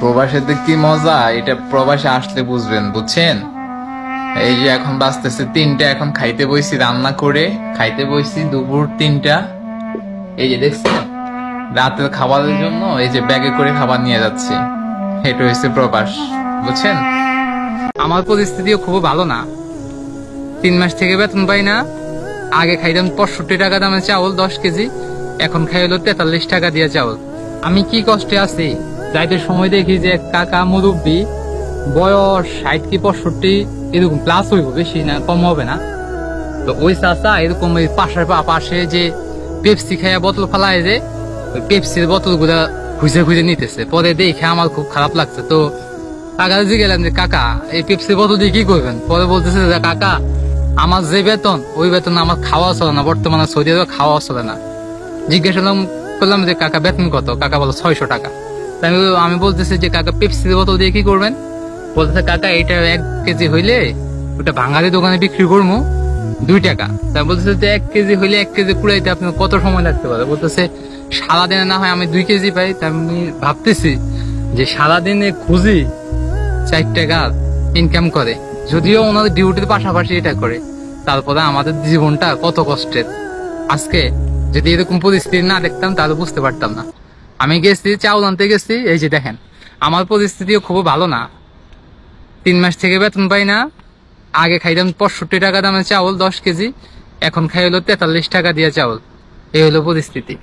প্রবাসীতে কি মজা এটা প্রবাসে আসলে বুঝবেন, বুঝছেন? এই যে এখন বাজতেছে 3টা, এখন খাইতে বইছি, রান্না করে খাইতে বইছি দুপুর 3টা। এই যে দেখছেন রাতের খাবারের জন্য এই যে ব্যাগে করে খাবার নিয়ে যাচ্ছি। এটা হচ্ছে প্রবাস, বুঝছেন? আমার পরিস্থিতিও খুব ভালো না। 3 মাস থেকে বেতন পাই না। আগে খাইতাম 65 টাকা দামের চাউল 10 কেজি, এখন খাই হলো 43 টাকা দিয়ে চাউল। আমি কি কষ্টে আছি, যাইতে সময় দেখি যে কাকা মুরব্বী, বয়স 60 কি 65 এরকম প্লাস হইব, বেশি না কম হবে না। তো ওই চাচা এরকম ওই পাশে যে পেপসি খাইয়া বোতল ফালায়, যে ওই পেপসির বোতল গুলা খুঁজে খুঁজে নিতেছে। পরে দেখে আমার খুব খারাপ লাগছে। তো কাকা গেলাম যে কাকা এই পেপসির বোতল দিয়ে কি করবেন? পরে বলতেছে যে কাকা আমার যে বেতন, ওই বেতন আমার খাওয়া চলে না, বর্তমানে সৌদি আরবে খাওয়া চলে না। জিজ্ঞাসা করলাম যে কাকা বেতন কত? কাকা বলো 600 টাকা। আমি বলতেছি যে কাকা পেপসির বোতল দিয়ে কি করবেন? বলতেছে কাকা এটা 1 কেজি হইলে ওটা ভাঙারি দোকানে বিক্রি করবো 2 টাকা। তা বলতেছে যে 1 কেজি হইলে 1 কেজি কুড়াইতে আপনার কত সময় লাগতে পারে? বলতেছে সারাদিনে না হয় আমি 2 কেজি পাই। তা আমি ভাবতেছি যে সারাদিনে খুঁজি 4 টাকা ইনকাম করে, যদিও ওনাদের ডিউটির পাশাপাশি এটা করে, তারপরে আমাদের জীবনটা কত কষ্টের। আজকে যদি এরকম পরিস্থিতি না দেখতাম তাহলে বুঝতে পারতাম না। আমি গেছি চাউল আনতে গেছি, এই যে দেখেন আমার পরিস্থিতিও খুব ভালো না। 3 মাস থেকে বেতন পাই না। আগে খাইতাম 65 টাকা দামের চাউল 10 কেজি, এখন খাই হলো 43 টাকা দিয়ে চাউল। এই হলো পরিস্থিতি।